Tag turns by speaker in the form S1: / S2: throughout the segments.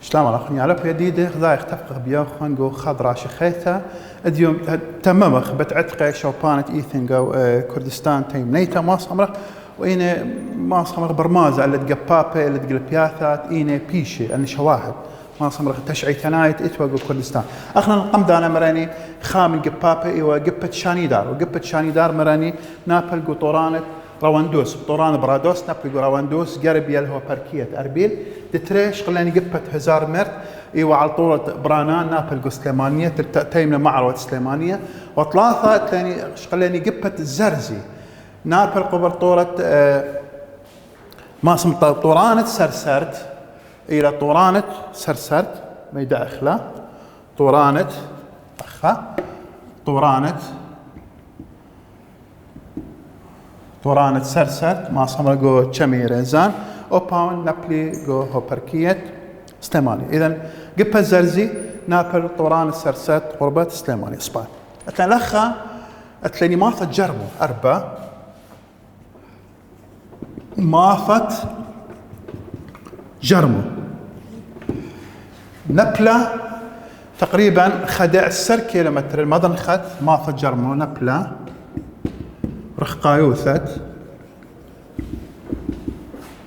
S1: شلام الاخ على بيديده خذا يختفق بيوخن جو خضرا شخيثه اديوم تممخ بتعتقه شوبانه ايثنجو كردستان تيم نيتا ماس امره وإنا ماس امره برمازه اللي تقبابه اللي تقلب بياثات إنا بيشي أنا شواهد ماس امره تشعي ثنايت اتوقو كردستان اخنا القم دانا مراني خام قبابه ايوا قبه شانيدار وقبه شانيدار مراني نابل قطورانه رواندوس طوران برادوس نابل رواندوس قرب يلهو بركيه اربيل تتريش قلاني قبه هزار مرت ايوا على طورة برانان نابل سليمانيه تيمنا معروه سليمانيه وثلاثه تاني قلاني قبه الزرزي نابل قبر طورة ما اسم طورانه سرسرت الى طورانه سرسرت ما يدخله طورانه اخا طورانه سرسرت ما صمر جو تشمي ريزان او باون نابلي جو هوبركيت سليماني اذا قبه الزرزي نابل طورانه سرسرت قربت سليماني اسبان اتلخا اتلني مافت جرمو اربع مافت جرمو نبلة تقريبا خدع 10 كيلومتر المضن خد مافت جرمو نبلة رخقايوثت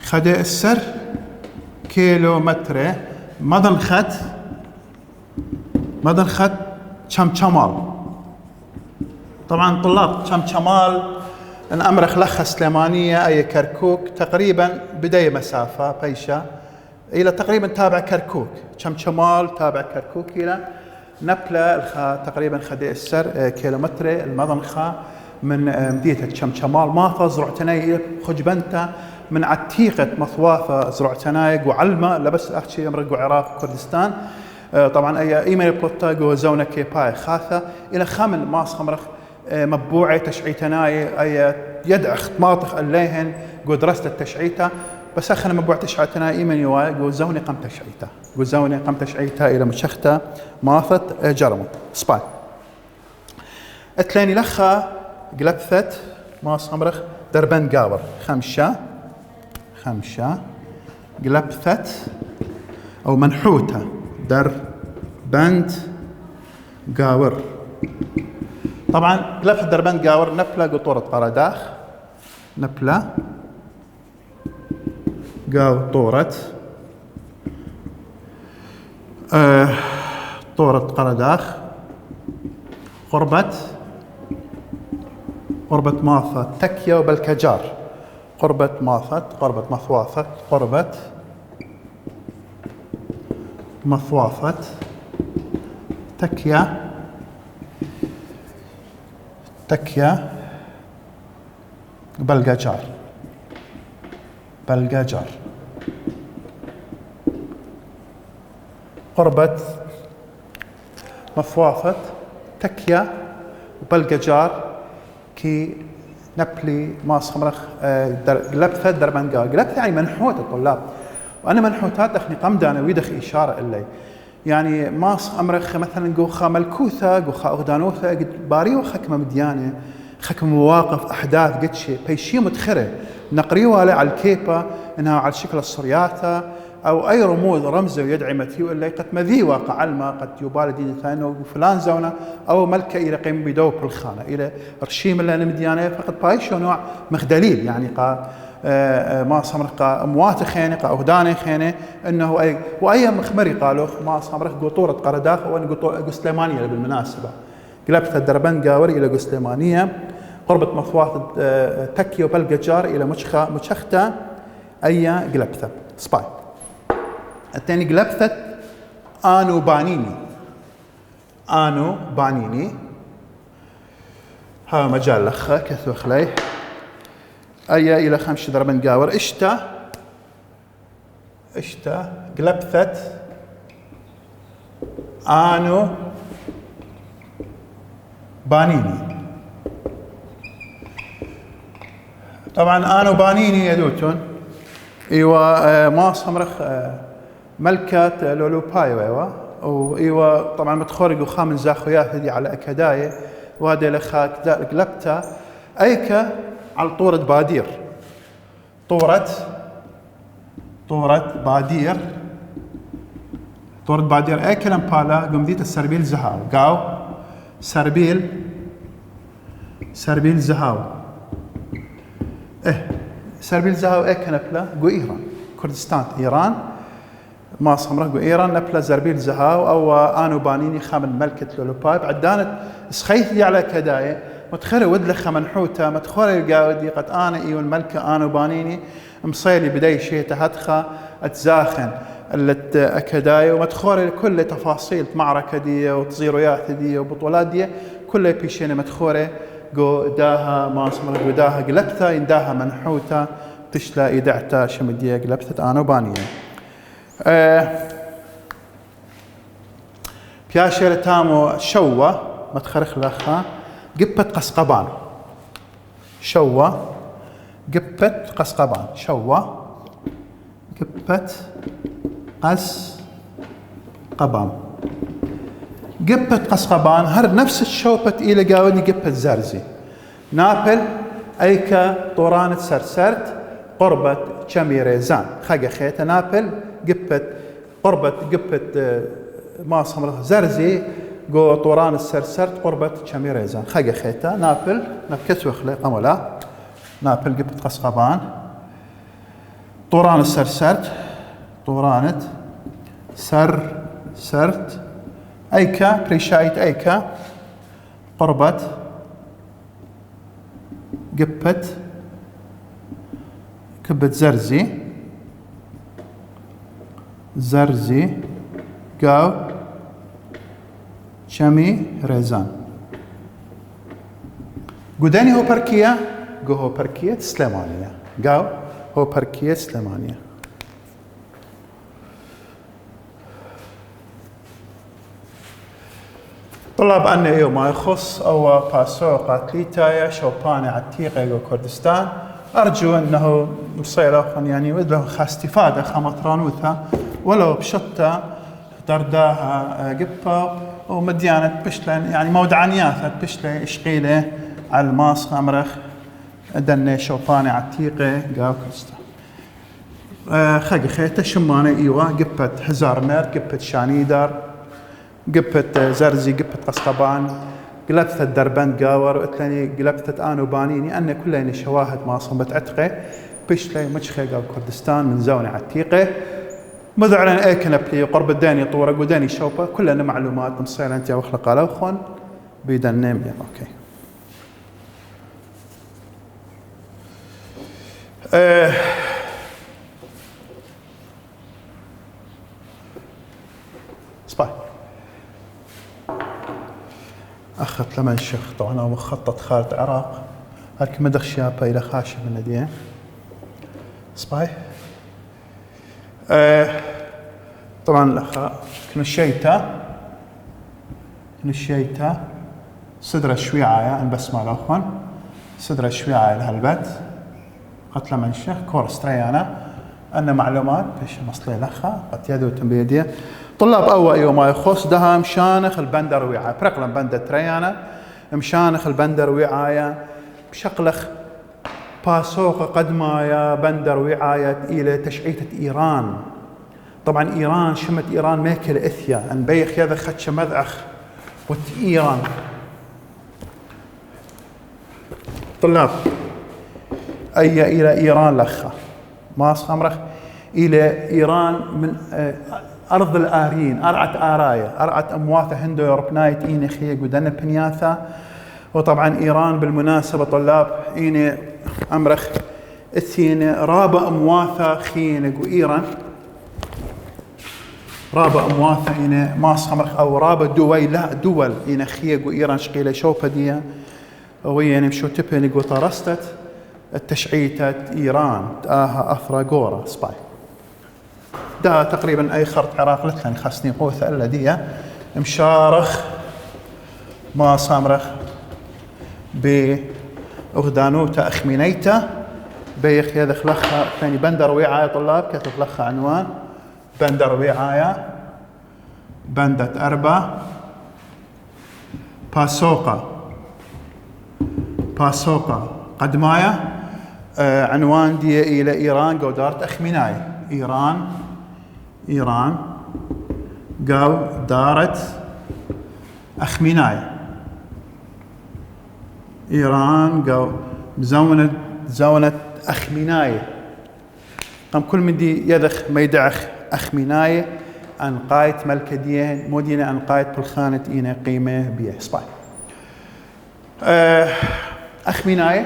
S1: خدع 10 كيلومتر مضن خد شمال طبعا طلاب شمال ان امرخ لخ سليمانيه اي كركوك تقريبا بدايه مسافه بيشه الى تقريبا تابع كركوك شمال تابع كركوك الى نبله تقريبا خدي 10 كيلومتر المضنخه من مدينه شمال مافا زرعتناي خجبنتا من عتيقه مثواثه زرعتناي وعلمه لبس احكي امرق عراق كردستان طبعا اي ايميل بلوتا جو زونه كيباي خاثه الى خامل ماس خمرخ مبوعي تشعيتناي اي يدعخ ماطخ الليهن جو درست التشعيته بس اخنا مبوع تشعيتنا ايمن يوا جو زوني قم تشعيته جو زوني قم تشعيته الى مشخته ماثت جرمو سباي اتلاني لخا قلبثت ماس خمرخ دربن قاور خمشة قلبثت او منحوته دربند قاور طبعا قلبثت دربند قاور نبله قطوره قرداخ نبله قاو طورة قرداخ قربة ماثة تكيا وبالكجار قربة مثواثة قربة مثواثة تكيا بالكجار قربة مثواثة تكيا وبالقجار كي نبلي ماس خمرخ قلبثة دربنقا قلبثة يعني منحوت الطلاب وانا منحوتات اخني قمدانا ويدخ اشاره الي يعني ماس امرخ مثلا قوخا ملكوثه قوخا اغدانوثه قد باريو خكمه مديانه خكم مواقف احداث قد شيء بيشي متخره نقريوها على الكيبه انها على شكل الصرياثه او اي رموز رمزه ويدعي مثيو اللي قد مذي واقع علما قد يبال دين ثاني فلان زونه او ملكه الى قيم بدو بالخانه الى رشيم اللي مديانه فقد بايشو نوع مخدليل يعني قا ما صمرق اموات خينه قا اغدانه خينه انه اي واي مخمري قالوا ما صمرق قطوره قرداخ وان قطوره سليمانيه بالمناسبه قلبت الدربن قاوري الى سليمانيه قربت مثواث تكي وبالقجار الى مشخته اي قلبته سباي الثاني قلبثة آنو بانيني ها مجال لخه كثو خليه أي إلى 5 دربن قاور اشتا قلبثة آنو بانيني طبعا آنو بانيني يدوتون ايوا ما صمرخ ملكة لولو بايو ايوا وايوا طبعا متخورق وخامن زاخويات هذي على اكدايه وهذا لخاك قلبته ايكا على طورة بادير طورة بادير طورد بادير اكلم بالا قم ديت السربيل زهاو قاو سربيل زهاو سربيل زهاو اكنبلا قو ايران كردستان ايران ما صمره قو ايران نبلا زربيل زهاو او انو بانيني خامن ملكة لولوباي بعدانت سخيثي على كدايه متخري ودلخ منحوته متخري قاودي قد انا ايو الملكة انو بانيني مصيلي بداي شيء تهدخه اتزاخن اللت اكدايه ومتخوري كل تفاصيل معركه دي وتصيرويات دي وبطولات دي كلها بيشينه متخوري قو داها ما اسمه قو داها قلبتها ينداها منحوته تشلا ايدعتا شمديه قلبتها انا وبانيه بياشير تامو شوه متخرخ لخا قبت قسقبان شوه قبت قسقبان شوه قبت قس قبام قبت قسقبان هر نفس الشوبت إلى قاودي قبت زرزي نابل أيكا طورانة سرسرت قربت شميريزان خاقة خيتا نابل قبت قبت ما صمرت زرزي قو طوران السرسرت قربت شميريزان خاقة خيتا نابل نبكسو خليق أمولا نابل قبت قسقبان طوران السرسرت طورانة سرت أيكا بريشايت أيكا قربت كبت زرزي قاو شمي ريزان قداني هو بركية هو بركية سليمانية قاو هو بركية سليمانية طلب أن إيو ما يخص أو باسو قاتليتايا شوباني عتيقة إيو كردستان أرجو أنه مصير يعني ودله استفادة خمطرانوثا ولو بشتى درداها قبة ومديانة بشلن يعني مودعنياثة بشلة إشقيلة على الماس أمرخ دني شوباني عتيقة قاو كردستان خاقي خيتا شمانة إيوه قبة هزار مير قبة شانيدر قبت زرزي قبت قسقبان قلبت الدربند قاور وقتلني قلبت انو بانيني ان كلين شواهد ما صمت عتقه بشلي مشخي قال كردستان من زوني عتيقه مذعلن ايكن بلي قرب الداني طوره قداني شوبه كلنا معلومات مصير انت وخلق لوخن بيدنم اوكي سباي أخذت لمن شيخ طبعا أنا مخطط خارج العراق هالك مدخ شابة إلى خاشم من الدين سباي طبعا كنشيتا صدر شويعة أنا بسمع الأخوان صدر شويعة لهالبت قتل من شيخ كورس تريانا أن معلومات بيش مصلي لخا قد يدو تنبيدية طلاب أول يوم ما يخص دها مشانخ البندر وعاية برقلم بندر تريانا مشانخ البندر وعاية بشقلخ باسوق قدمايا بندر وعاية إلى تشعيتة إيران طبعا إيران شمت إيران ميكل إثيا أن بيخ يذا خدش مذعخ وت إيران طلاب أي إلى إيران لخا ما أصخمرخ إلى إيران من أرض الآريين أرعت آرايا أرعت أمواثة هندو يوروبنايت إيني خيق ودنا بنياثا وطبعا إيران بالمناسبة طلاب إيني أمرخ إثيني رابع أمواثة خينق وإيران رابع أمواثة إيني ماس أمرخ أو رابع دول إيني خيق وإيران شقيلة شوبة ديا ويعني مشو تبني وطرستت التشعيتة إيران تآها أثرى قورة سباي ده تقريبا أي خرط عراق لتلاني خاصني قوثة إلا دي مشارخ ما صامرخ بأغدانوتا أخمينيتا بيخ يدخ لخا ثاني بندر وعاية طلاب كتب لخا عنوان بندر وعاية بندة أربع باسوقا قدمايا عنوان دي إلى إيران قودارت أخميناي إيران قاو دارت أخميناي إيران قاو زونت أخميناي قام كل من دي يدخ ميدعخ أخميناي أنقايت ملكديين مدينة أنقايت بالخانة إينا قيمة بيه صباي أخميناي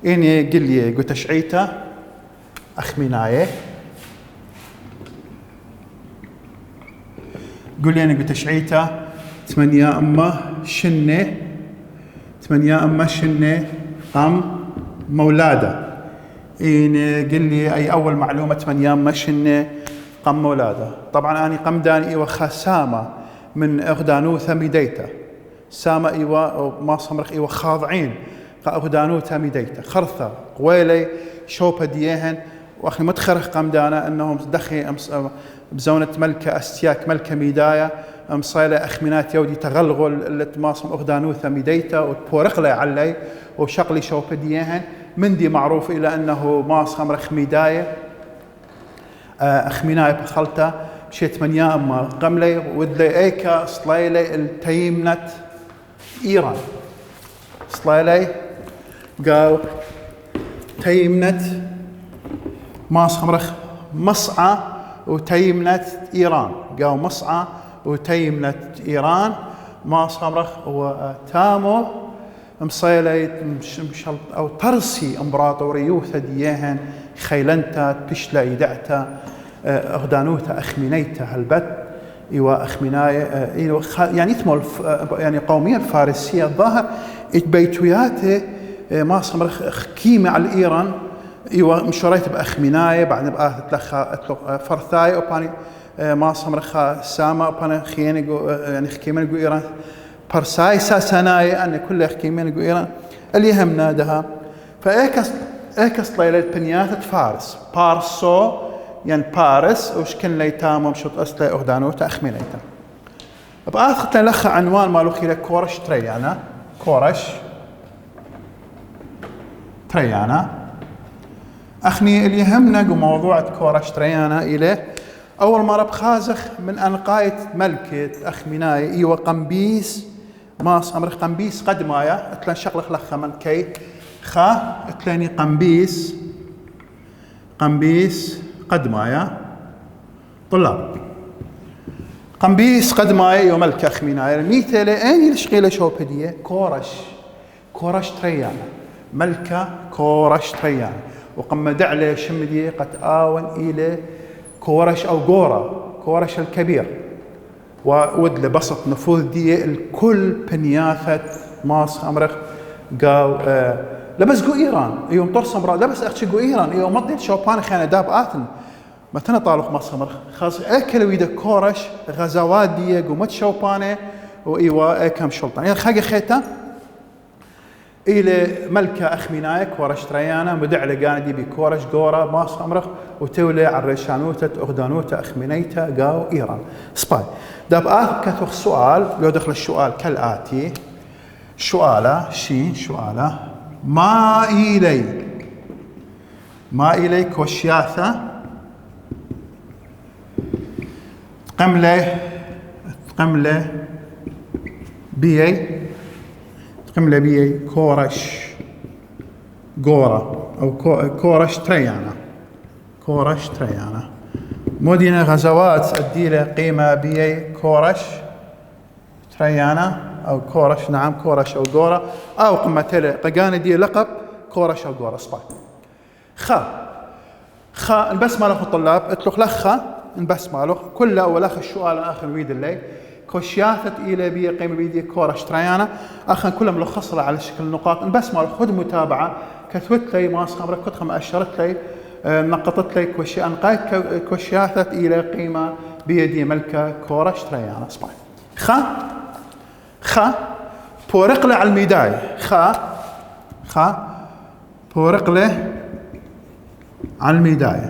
S1: إني قلي قلت شعيتا أخميناي قل لي أنا قلت شعيتا 8 أما شنة قام مولادة إن قل لي أي أول معلومة 8 أما شنة قام مولادة طبعا أنا قم داني إيوة خسامة من أغدانوثة ميديتا سامة إيوة ما صمرخ إيوة خاضعين أغدانوثة ميديتا خرثة قويلي شوبة ديهن وأخي متخرخ قام دانا أنهم دخي بزونة ملكة أستياك ملكة ميدايا مصايلة أخمينات يودي تغلغل اللي تماصم أغدانوثة ميديتا وتبورق لي علي وشقلي شوبة ديهن من دي معروف إلى أنه ماصم رخ ميدايا أخميناي بخلطة بشيت 8 أما قملي ودلي إيكا صليلي التيمنت إيران صليلي قاو تيمنت ماصم رخ مصعى وتيمنت إيران قاو مصعى وتيمنت إيران ما صمرخ وتامو مصيلي أو ترسي إمبراطوريوثا ديهن خيلنتا تشلا يدعتا أغدانوتا أخمينيتا هالبت إيوا أخميناي يعني اسمه يعني قومية الفارسية الظاهر بيتوياته ما صمرخ كيمة على إيران إيوا مشوريت بأخميناي بعد بآثت لخا فرثاي وباني ما صمرخا ساما وباني خياني يعني خكيمين جو إيران برساي ساساناي أن كل خكيمين جو إيران اللي هم نادها فإيكس ليلة بنيات فارس بارسو يعني بارس وشكن ليتام ومشط أسلي أغدانوتا أخمينيتا بآثت لخا عنوان مالو خيلة كورش تريانا كورش تريانا أخني اللي يهمنا موضوع كورش تريانا إليه أول مرة بخازخ من أنقاية ملكة أخميناي إيوة قمبيس ما صمر قمبيس قد مايا اتلان شغلخ لخا من كي خا اتلاني قمبيس قد مايا طلاب قمبيس قد مايا إيوة ملكة أخميناي الميتة لأني لشغيلة شوبدية كورش تريانا ملكة كورش تريانا وقم دعلي شمدي قد آون إلى كورش أو كورش الكبير وودل بسط نفوذ دي الكل بنياثة ماس أمرخ قاو لبس جو إيران يوم ترسم را لبس أختي جو إيران يوم مضي شوبان خانة داب آتن متنا طالق ماس أمرخ خاص أكل ويدا كورش غزوات دي قومت شوبانه وإيوا أكم شلطان يعني خاقة خيتا إلى ملكة أخميناي كورش تريانا مدع لقاندي بكورش قورة ماس أمرخ وتولي عرشانوتة أغدانوتة أخمينيتا قاو إيران سباي داب كتوخ سؤال لو دخل السؤال كالآتي سؤالة ما إلي كوشياثة قملة بيي كورش قورة أو كورش تريانا مدينة غزوات الديلة قيمة بيي كورش تريانا أو كورش نعم كورش أو قورة أو قمتلة قجاني دي لقب كورش أو قورة صباح خا البس مالك الطلاب اتلخ لخا البس مالك كله ولخ السؤال آخر ويد الليل كوشياثت إلى بي قيمة بيدي كورش تريانا أخن كلها ملخصة على شكل نقاط بس مال خذ متابعة كتبت لي ما خبرك كتخم أشرت لي نقطت لي أنقايت كوشياثت إلى قيمة بيدي ملكة كورش تريانا صباح خا بورق له على الميداي خا بورق له على الميداي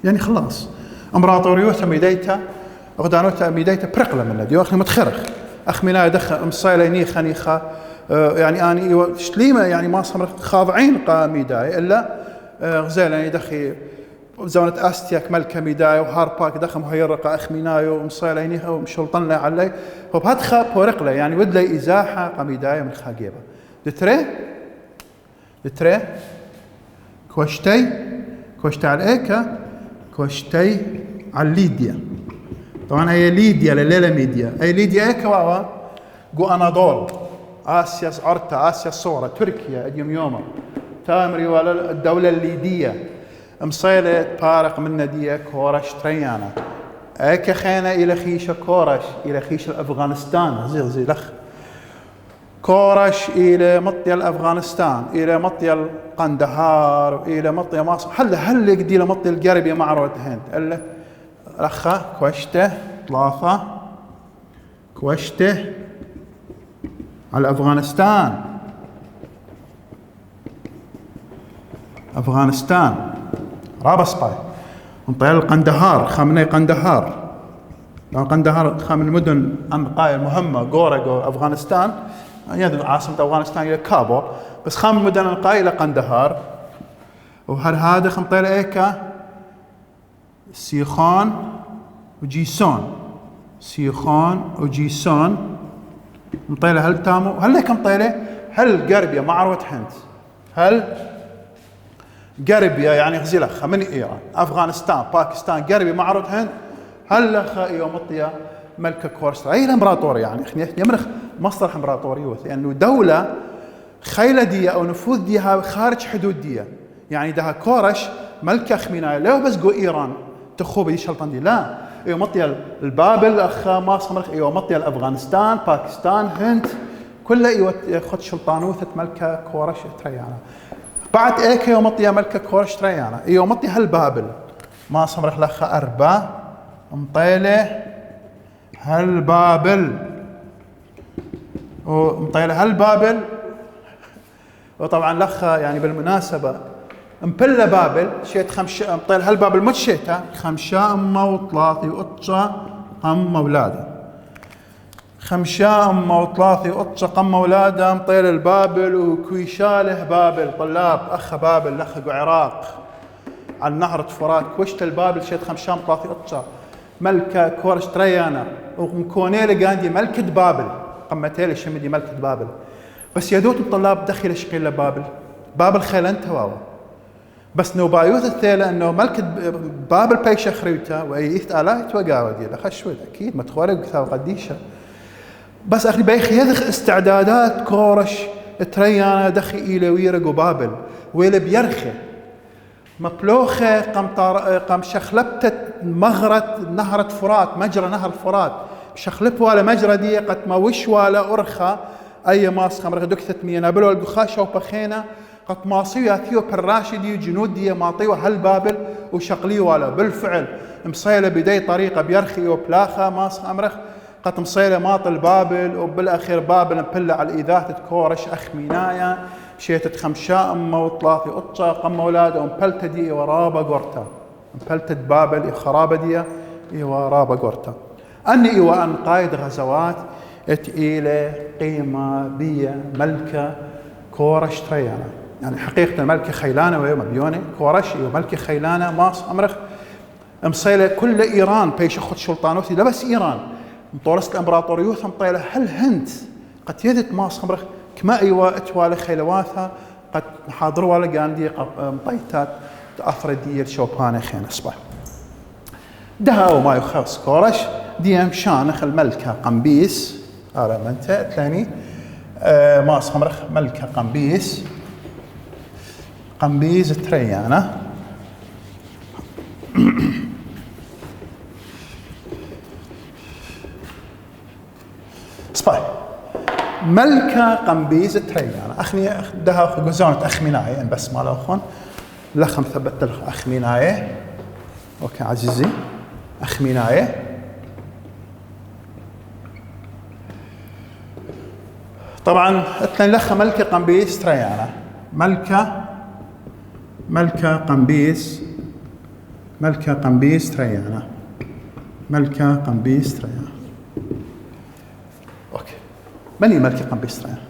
S1: يعني خلاص امبراطوريوتا ميديتا أغدانوتا ميديتا برقلة من الذي أخي متخرخ أخمينا يدخل مصايلة نيخا يعني أنا شليمة يعني ما صمر خاضعين قاميداي إلا غزالة يدخي زونة أستياك ملكة ميداي وهارباك دخم هيرقة أخمينايو ومصيلينيها ومشلطن علي وبهدخا بورقلة يعني ودلي إزاحة قميداي من خاقيبة دتري كوشتي على إيكا كوشتي على ليديا. طبعا هي ليديا لليلة ميديا أي ليديا إيكا واوا جو أناضول آسيا عرتا آسيا صورة تركيا أديم يوما تامري ولا الدولة الليدية مصيلة بارق من ندية كورش تريانا ايكا خينا الى خيشة كورش الى خيشة افغانستان زي لخ كورش الى مطية الافغانستان الى مطية القندهار الى مطية مصر هل يقدي له مطية القربية معروة هند الا لخا كوشته ثلاثة كوشته على افغانستان رابس باي نطيل القندهار خامني قندهار لأن قندهار خام المدن النقاية المهمة غورغو أفغانستان يعني عاصمة أفغانستان إلى كابول بس خام المدن النقاية إلى قندهار وهذا خمطيل إيكا سيخون وجيسون نطيله هل تامو هل لك مطيله هل قربية معروة هند هل قربية يعني غزلخة من إيران أفغانستان باكستان قربية معروة هند هل لخا يوم مطية ملكة كورشترا أي الإمبراطورية يعني يمرخ مصطلح إمبراطوريوث لأنه يعني دولة خيلة دية أو نفوذ ديها خارج حدود دية يعني دها كورش ملكة خميناية لو بس جو إيران تخوبة دي شلطان دي لا يوم مطية البابل أخا ماصمرخ يوم مطية الأفغانستان باكستان هند كلها يخد شلطانوثة ملكة كورش تريانا بعد ايكا يوم مطية ملكة كورش تريانا يوم مطية هالبابل ماصمرخ لخا أربا مطيلة هالبابل ومطيلة هالبابل وطبعا لخا يعني بالمناسبة مبلة بابل شيت خمشة مطيلة هالبابل مش شيتها خمشة أمه وطلاثي وقطشة قم أولاده خمشة أمه وطلاثي وقطشة قم أولاده مطيلة البابل وكويشاله بابل طلاب أخ بابل لخ عراق على نهر فرات كوشت البابل شيت خمشة مطلاثي وقطشة ملكة كورش تريانا ومكونيلة قاندي ملكة بابل قمتيلة شمدي ملكة بابل بس يدوت الطلاب دخل شقيل بابل خيلان تواوا بس نوبايوث الثيلة انه ملكة بابل بيشة خريوتا وايث آلايت وقاوة دي لخشود اكيد متخورق ثاو قديشة بس اخي بيخ يدخ استعدادات كورش تريانا دخي إلى ويرق وبابل ويلي بيرخي مبلوخة قم شخلبتت مغرة نهر فرات مجرى نهر فرات شخلب ولا مجرى دي قد ما وش ولا أرخى أي ماس خمرة دكتة مينابل والقخاشة وبخينة قد ماصيو ياثيو بالراشدي وجنود دي ماطيو هالبابل وشقلي ولا بالفعل مصيلة بدي طريقة بيرخي وبلاخة ماس خمرة قد مصيلة ماطل بابل وبالأخير بابل مبلة على إذاثة كورش أخ مينايا شيتت خمشاء أمه وطلاثي قطشة قم أولاده ومبلت دي ورابة قورتا مبلتت بابل خرابة دي ورابة قورتا أني أن قائد غزوات إلى قيمة بيا ملكة كورش تريانا يعني حقيقة الملكة خيلانة ومبيونة كورش وملكة خيلانة ماس أمرخ مصيلة كل إيران بيش أخذ شلطانوثي لا بس إيران مطورس الإمبراطوريوث مطيلة هل هند قد يدت ماس أمرخ كما أيوة اتوالي خيلواثها قد حاضروا ولا قاندي مطيتات أفردية شوبانة خين أصبح دها وما يخص كورش ديام شانخ الملكة قمبيس منتا ثاني ماس خمرخ ملكة قمبيز تريانا سباي ملكة قمبيز تريانا أخني دها غزونة أخميناي بس ما لأخون لخم ثبت لخ أخميناي أوكي عزيزي أخميناي طبعا اثنين لخ ملكة قمبيز تريانا ملكة قمبيز تريانا اوكي مني ملكة قمبيز تريانا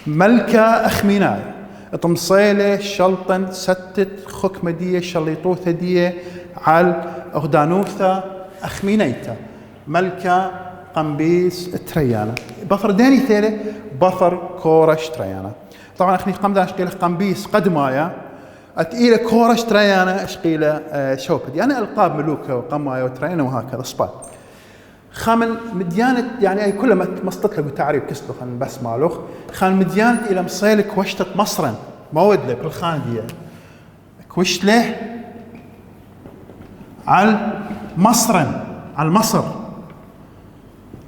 S1: ملكة أخميناي تمصيله شلطن ستت خكمة دية شليطوثة دية على أغدانوثة أخمينيتا ملكة قمبيس تريانا بثر داني ثالة بثر كورش تريانا. طبعا أخني قمدا أشقيله قمبيس قدمايا أتقيله كورش تريانا أشقيله شوبد يعني ألقاب ملوكة وقمايا وتريانا وهكذا صبات. خامن مديانة يعني أي كل ما مصطت له تعريب كسلو خان بس مالوخ خان مديانة إلى مصيلك وشتة مصرا مواد له بالخان دي كوشت له على مصرا على مصر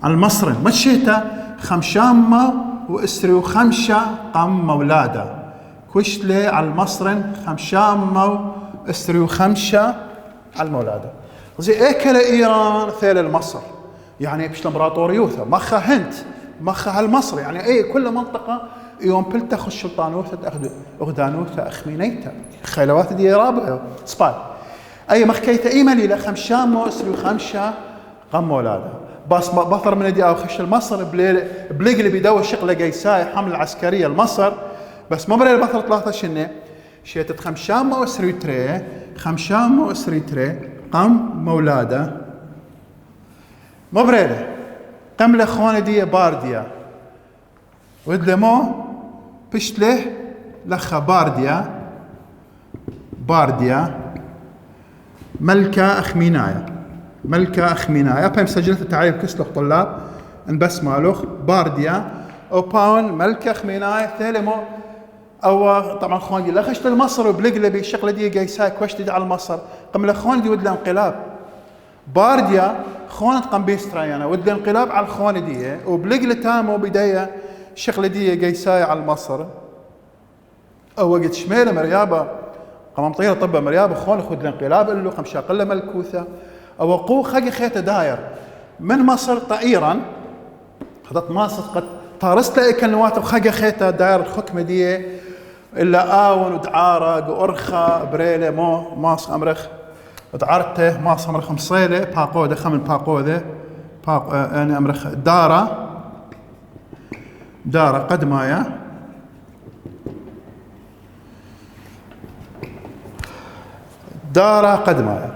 S1: على مصر مشيته خمشامة وإسري وخمشة قم مولادة كوشت له على مصر خمشامة وإسري وخمشة على المولادة زي أكل إيران ثيل المصر يعني بش الامبراطوريوثا مخها هند مخها المصر يعني اي كل منطقه يوم بلتخ السلطانوثا تاخذ اغدانوثا اخمينيتا خيلوات دي رابع سباي اي مخكيتا ايماني لا خمشام اسري خمشه قم ولاده بس بطر من دي او خش المصر بليق بيدور شغله قيساي حمله عسكريه لمصر بس ما بري بطر ثلاثه شنه شيتت خمشام اسري تري خمشام اسري تري قم مولاده مبريله قمله خوانه دي بارديا ودلمو بشله لخا بارديا ملكة أخمينايا أبا مسجلت التعريف كسلخ طلاب انبس مالوخ بارديا أو باون ملكة أخمينايا ثالمو أو طبعا خوان دي لخشت المصر وبلقلبي الشغلة دي جايساك وشتي على مصر قمله خوان دي ودله انقلاب بارديا خوانة قمبيس تريانا ود الانقلاب على الخوانة دي وبلقلة تامو بداية الشغلة دي جايساي على مصر أو وقت شميلة مريابة قمام طيرة طبة مريابة خوانة خود الانقلاب اللو خمشا قلة ملكوثة أو قو خاقي خيطة داير من مصر طائرا خدت مصر قد طارست لأي كلمات وخاقي خيطة داير الحكمة دي إلا آون ودعارة وأرخى بريلة ماس أمرخ دعارته ماس أمرخ مصيلة باقودة خمن باقودة يعني أمرخ دارة قدمايا دارة قدمايا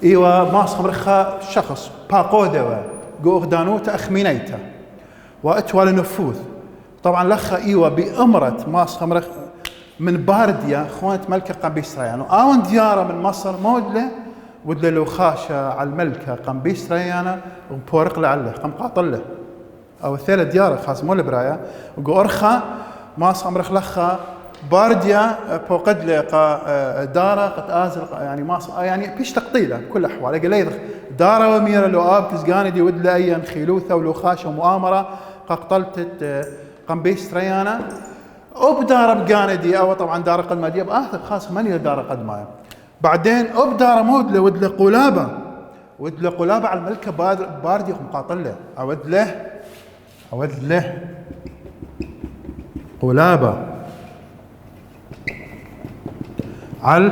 S1: إيوه ماس أمرخ شخص باقودة قوغدانوتا أخمينيتا وأتوال نفوذ طبعا لخا إيوه بأمرة ماس أمرخ من بارديا خوانة ملكة قمبيس ريان وآون ديارة من مصر مودلة ودلة لو خاشة على الملكة قمبيس ريانا وبورق لعله قم قاطله أو ثلاث ديارة خاص مول برايا وقورخا ماس أمرخ لخا بارديا بوقد لقا دارة قد آزل يعني ماس يعني بيش تقطيله كل أحوال قال لي دارة وميرة لو آب كزقاني دي ودلة أيا خيلوثة ولو خاشة ومؤامرة قطلت قمبيس ريانا وبدار بقاندي او طبعا دار قدمايا باخر خاص من دار قدمايا بعدين وبدار مودله ودله قلابه على الملكه باردي مقاطله اود له قلابه على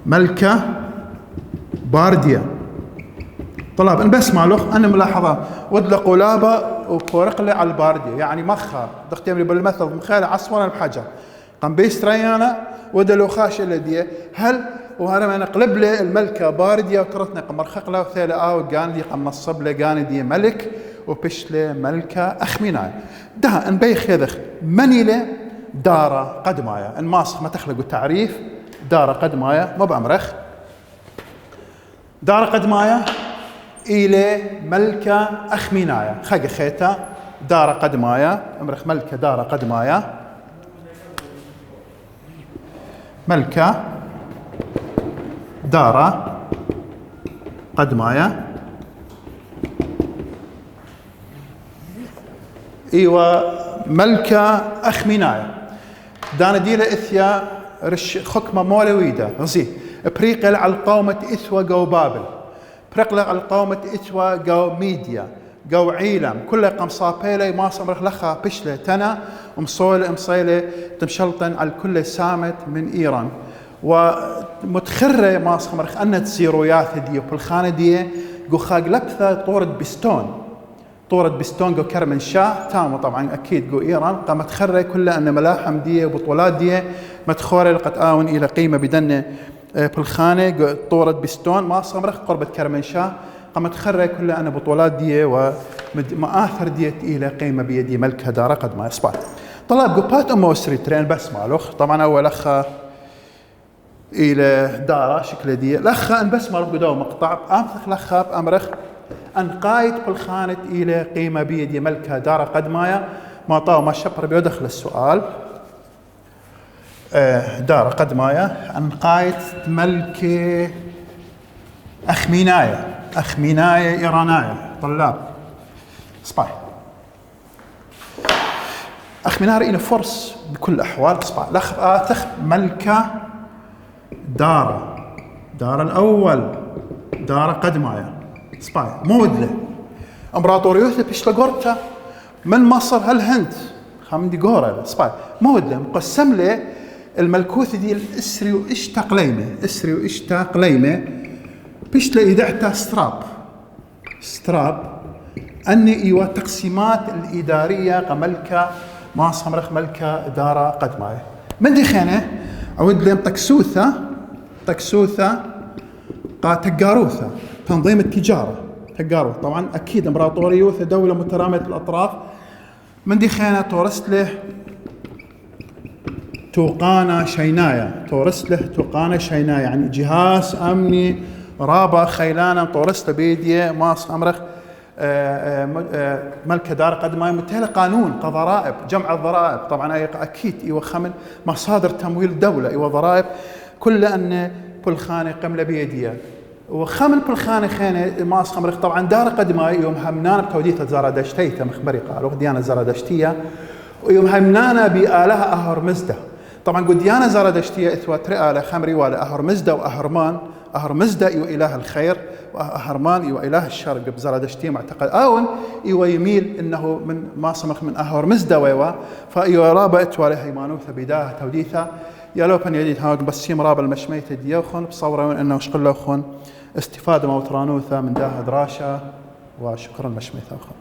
S1: الملكه بارديا طلاب ان بس مالوخ انا ملاحظه ودله قلابه وكورقله على البارديه يعني مخها دختيم لي بالمثل مخاله عصفنا بحجر قمبيس ريانا ودلو خاش الديه هل وهذا ما نقلب له الملكه بارديه وترتنا قمرخق له ثاله قاندي قم نصب له قاندي ملك وبش له ملكه اخميناي ده ان بيخ يدخ منيله داره قدمايا ان ماسخ ما تخلقوا تعريف داره قدمايا ما بامرخ داره قدمايا إلى ملكة أخمينايا خاقة خيتا دارة قدمايا أمرخ ملكة دارة قدمايا ملكة دارة قدمايا إيوة ملكة أخمينايا دانا ديلا إثيا رش خكمة مولويدة غزي بريقل على القومة إثوى قو بابل برقلة على القومة إتوا جو ميديا جو عيلم كله قم صابيلي ما صمرخ لخا بشلة تنا مصيلة تمشلطن على كل سامت من إيران ومتخرة ما صمرخ أن تسيرويات دي وبالخانة دي جو خاق لبثة طورد بستون طورة بستونغو كرمنشاه تامو طبعا أكيد جو إيران قامت خري كل أن ملاحم دي وبطولات دي متخورة لقد آون إلى قيمة بدن بالخانة طورة بستون ما صمرخ قربة كرمنشاه قامت خري كل أن بطولات دي ومآثر دي إلى قيمة بيدي ملكها دارة قد ما يصبح طلاب قبات أمه وسريترين بس مالوخ طبعا أول أخ إلى دارة شكل دي لخا أن بس مرق دو مقطع أمثخ لخا بأمرخ أن قايد بالخانة إلى قيمة بيدي ملكها دارة قد مايا ما طاو ما شبر بيدخل السؤال دارة قد مايا أن قايد ملك أخميناية إيراناية طلاب صباح أخميناية إلى فرص بكل الأحوال صباح لخ آتخ ملكة دارة الأول دارة قد مايا صباح مودلة امبراطوريوث بيشلغورتا من مصر هالهند خامدي غورا صباح مودلة مقسم له الملكوث دي الاسري واشتاق ليمه بيشلا إذاعتا ستراب أني إيوا تقسيمات الإدارية كملكة ما صمرخ ملكة دارة قد ماي من دي خانة عود لهم تكسوثة تقاروثة تنظيم التجارة تقاروث طبعا أكيد إمبراطوريوث دولة مترامية الأطراف من دي خانة تورست له توقانا شينايا يعني جهاز أمني رابع خيلانا طورست بيديه ماس أمرخ ملك دار قد ما يمتهل قانون كضرائب جمع الضرائب طبعا أكيد إيوه خمن مصادر تمويل دولة إيوه ضرائب كل أن بالخانة قملة بيديه وخمن بالخانة خانة ماس أمرخ طبعا دار قد ما يوم همنانا بتودية زرادشتية مخبري قالوا ديانة زرادشتية ويوم همنانا بآلها أهرمزدة طبعا قد ديانة زرادشتية إثوى ترئالة خمري ولا أهرمزدة وأهرمان أهرمزدة إيوه إله الخير وأهرمان إيوه إله الشر بزرادشتية معتقد أون إيوه يميل إنه من ما صمخ من أهرمزدة ويوا فإيوه رابا إتوى لهيمانوثة بداها توديثة يالوبن يديد هاك بس يم رابا المشميتة ديوخن بصورة إنه شقل لوخن استفادة موترانوثة من داها دراشة وشكرا مشميتة أخن